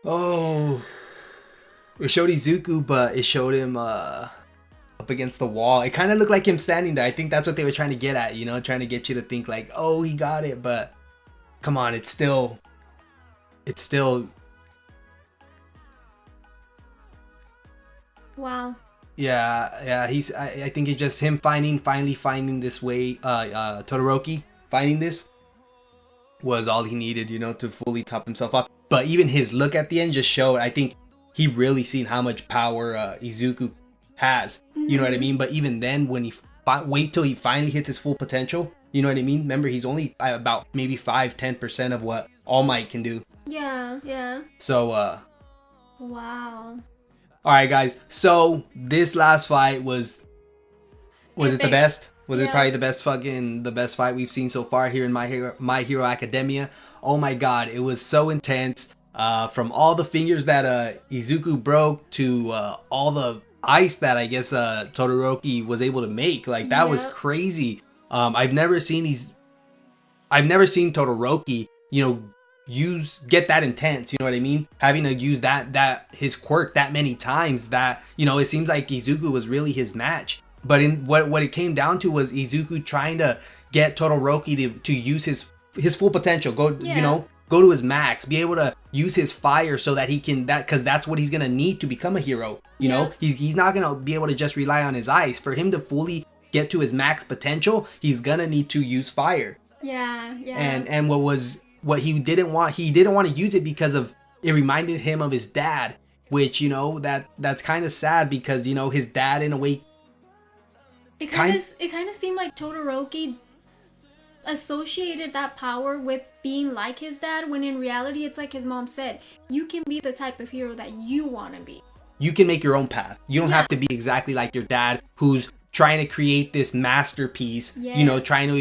Oh, it showed Izuku, but it showed him up against the wall. It kind of looked like him standing there. I think that's what they were trying to get at, you know, trying to get you to think like, oh, he got it. But come on, it's still. Wow. Yeah. I think it's just him finally finding this way. Todoroki finding this was all he needed, you know, to fully top himself up. But even his look at the end just showed. I think he really seen how much power Izuku has. You know what I mean? But even then, when he wait till he finally hits his full potential. You know what I mean? Remember, he's only about maybe 5-10% of what All Might can do. Yeah. So, wow. All right, guys. So this last fight was it the best? Was it probably the best fight we've seen so far here in My Hero Academia? Oh my God, it was so intense. From all the fingers that Izuku broke to all the ice that I guess Todoroki was able to make. Like that was crazy. I've never seen Todoroki, you know, get that intense, you know what I mean? Having to use that his quirk that many times that, you know, it seems like Izuku was really his match. But in what it came down to was Izuku trying to get Todoroki to use his full potential, you know, go to his max, be able to use his fire so that he can because that's what he's gonna need to become a hero. You know, he's not gonna be able to just rely on his ice. For him to fully get to his max potential, he's gonna need to use fire. Yeah. And what he didn't want to use it because of it reminded him of his dad, which, you know, that's kind of sad because, you know, his dad in a way it kind of seemed like Todoroki associated that power with being like his dad, when in reality it's like his mom said, you can be the type of hero that you want to be. You can make your own path. You don't have to be exactly like your dad, who's trying to create this masterpiece. You know, trying to,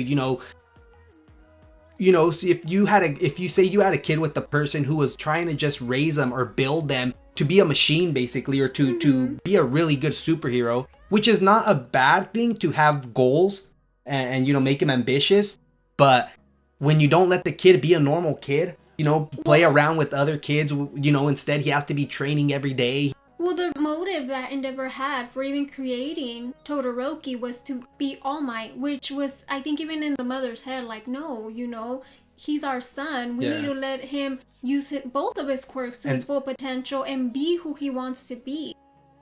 see if you say you had a kid with the person who was trying to just raise them or build them to be a machine basically, or to be a really good superhero, which is not a bad thing to have goals and you know, make him ambitious. But when you don't let the kid be a normal kid, you know, play around with other kids, you know, instead he has to be training every day. Well, the motive that Endeavor had for even creating Todoroki was to be All Might, which was, I think, even in the mother's head, like, no, you know, he's our son. We need to let him use both of his quirks to his full potential and be who he wants to be.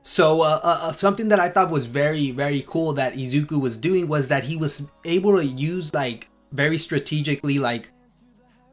So something that I thought was very, very cool that Izuku was doing was that he was able to use, like, very strategically, like,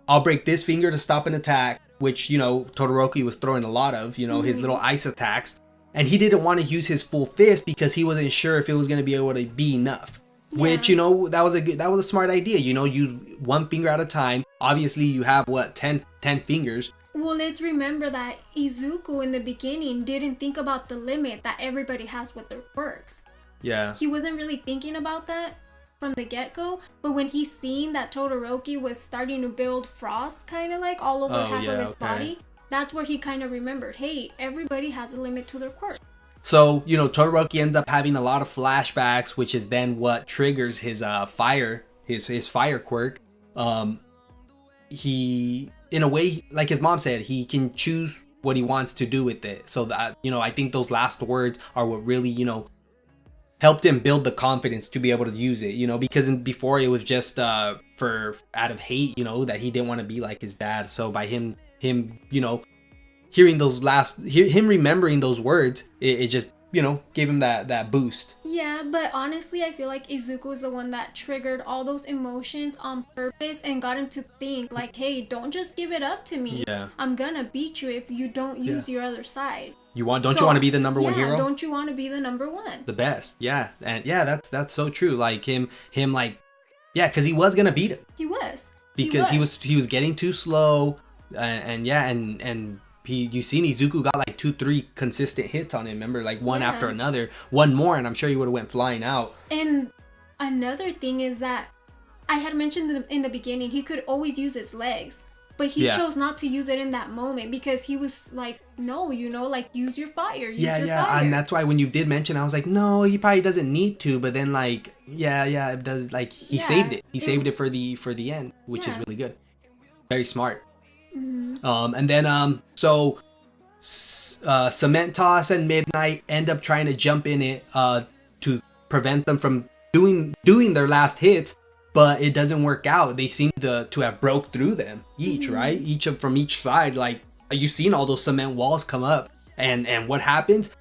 I'll break this finger to stop an attack, which, you know, Todoroki was throwing a lot of, you know, his little ice attacks. And he didn't want to use his full fist because he wasn't sure if it was going to be able to be enough. Yeah. Which, you know, that was a smart idea. You know, you one finger at a time. Obviously, you have, 10 fingers. Well, let's remember that Izuku in the beginning didn't think about the limit that everybody has with their quirks. Yeah. He wasn't really thinking about that from the get-go, but when he seen that Todoroki was starting to build frost kind of like all over half of his body, that's where he kind of remembered, hey, everybody has a limit to their quirk. So, you know, Todoroki ends up having a lot of flashbacks, which is then what triggers his fire quirk. He, in a way, like his mom said, he can choose what he wants to do with it. So that, you know, I think those last words are what really, you know, helped him build the confidence to be able to use it, you know, because before it was just for out of hate, you know, that he didn't want to be like his dad. So by him, you know, him remembering those words, it just, you know, gave him that boost. Yeah, but honestly, I feel like Izuku is the one that triggered all those emotions on purpose and got him to think like, hey, don't just give it up to me. Yeah. I'm gonna beat you if you don't use your other side. Don't you want to be the number one hero? Don't you want to be the number one? The best. Yeah. And yeah, that's so true. Like him like, yeah, because he was gonna beat him. He was. Because he was getting too slow, and you seen Izuku got like 2-3 consistent hits on him. Remember, like one after another, one more, and I'm sure he would have went flying out. And another thing is that I had mentioned in the beginning, he could always use his legs, but he chose not to use it in that moment because he was like, no, you know, like use your fire. Use your fire. And that's why when you did mention, I was like, no, he probably doesn't need to. But then like, it does. Like he saved it. He saved it for the end, which is really good. Very smart. Mm-hmm. And then so Cement Toss and Midnight end up trying to jump in it to prevent them from doing their last hits, but it doesn't work out. They seem to have broke through them each, right? From each side. Like, you've seen all those cement walls come up, and what happens?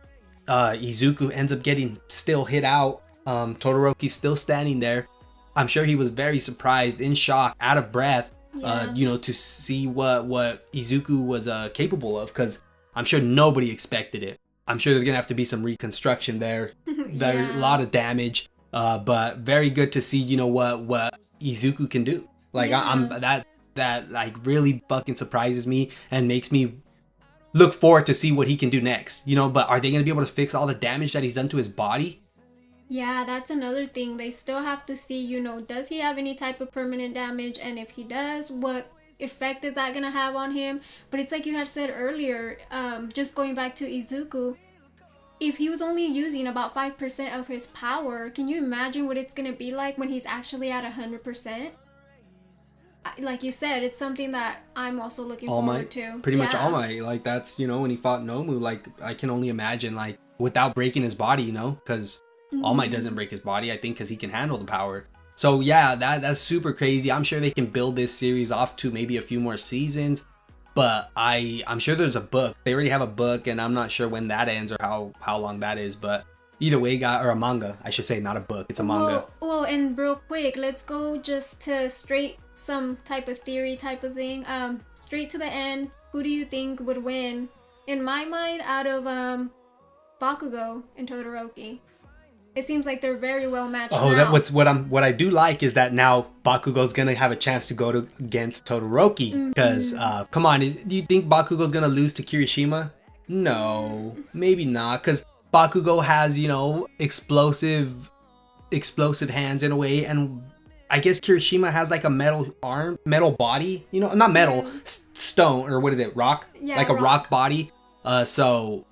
Izuku ends up getting still hit out. Todoroki's still standing there. I'm sure he was very surprised, in shock, out of breath, to see what Izuku was capable of, because I'm sure nobody expected it. I'm sure there's gonna have to be some reconstruction there. There's a lot of damage, but very good to see, what Izuku can do. Like, that like really fucking surprises me and makes me look forward to see what he can do next. But are they gonna be able to fix all the damage that he's done to his body? Yeah, that's another thing. They still have to see, does he have any type of permanent damage? And if he does, what effect is that gonna have on him? But it's like you had said earlier, just going back to Izuku, if he was only using about 5% of his power, can you imagine what it's gonna be like when he's actually at 100%? Like you said, it's something that I'm also looking forward to. Pretty much All Might. Like, that's, when he fought Nomu, like, I can only imagine, like, without breaking his body, because All Might doesn't break his body, I think, because he can handle the power. So yeah, that's super crazy. I'm sure they can build this series off to maybe a few more seasons, but I'm sure there's a book. They already have a book, and I'm not sure when that ends or how long that is, but either way, or a manga, I should say, not a book. It's a manga. Well, and real quick, let's go just to straight some type of theory type of thing. Straight to the end, who do you think would win? In my mind, out of Bakugo and Todoroki. It seems like they're very well matched. Now. What I do like is that now Bakugo's gonna have a chance to go against Todoroki, because come on, do you think Bakugo's gonna lose to Kirishima? No, maybe not, because Bakugo has, explosive hands in a way, and I guess Kirishima has like a metal body, not metal, stone, or what is it, rock? Yeah, like a rock body. So,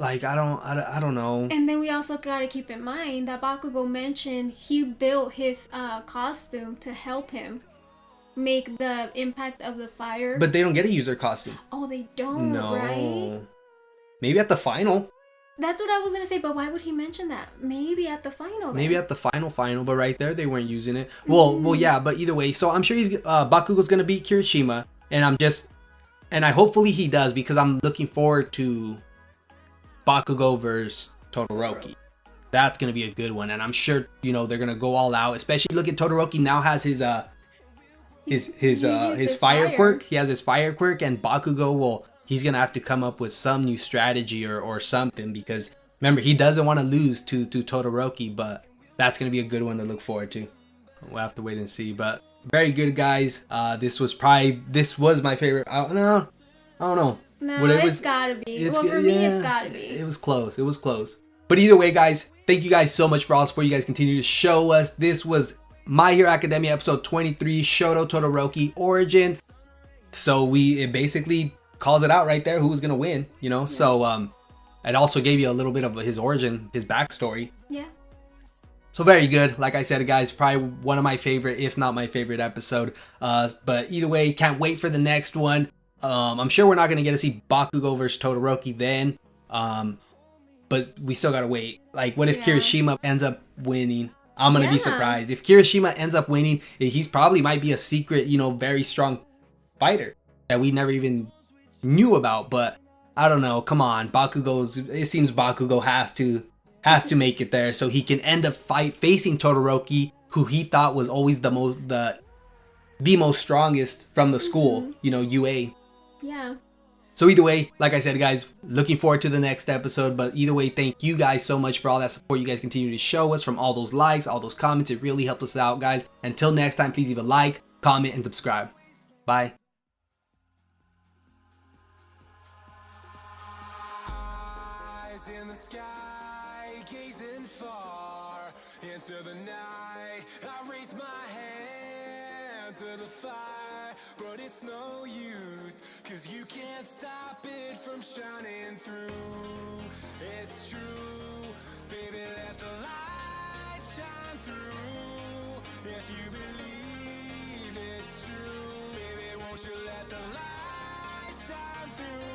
like, I don't know. And then we also gotta keep in mind that Bakugo mentioned he built his costume to help him make the impact of the fire. But they don't get to use their costume. Oh, they don't, right? Maybe at the final. That's what I was gonna say, but why would he mention that? Maybe at the final. Then. Maybe at the final, but right there they weren't using it. Well, yeah, but either way, so I'm sure Bakugo's gonna beat Kirishima, and I hopefully he does, because I'm looking forward to Bakugo versus Todoroki. That's gonna be a good one, and I'm sure they're gonna go all out. Especially, look at Todoroki now has his fire quirk. He has his fire quirk, and Bakugo he's gonna have to come up with some new strategy or something, because remember, he doesn't want to lose to Todoroki, but that's gonna be a good one to look forward to. We'll have to wait and see, but very good, guys. This was my favorite. I don't know. No, it's gotta be. For me, it's gotta be. It was close. But either way, guys, thank you guys so much for all the support you guys continue to show us. This was My Hero Academia episode 23, Shoto Todoroki Origin. So it basically calls it out right there who was gonna win, Yeah. So it also gave you a little bit of his origin, his backstory. Yeah. So very good. Like I said, guys, probably one of my favorite, if not my favorite episode. But either way, can't wait for the next one. I'm sure we're not going to get to see Bakugo versus Todoroki then. But we still got to wait. Like, what if Kirishima ends up winning? I'm going to be surprised. If Kirishima ends up winning, he's probably might be a secret, very strong fighter that we never even knew about. But I don't know. Come on. It seems Bakugo has to make it there, so he can end up facing Todoroki, who he thought was always the most strongest from the school, UA. Yeah. So either way, like I said, guys, looking forward to the next episode. But either way, thank you guys so much for all that support you guys continue to show us, from all those likes, all those comments. It really helped us out, guys. Until next time, please leave a like, comment, and subscribe. Bye. Eyes in the sky, gazing far into the night. I raise my hand to the fire, but it's no use, 'cause you can't stop it from shining through. It's true, baby, let the light shine through. If you believe it's true, baby, won't you let the light shine through?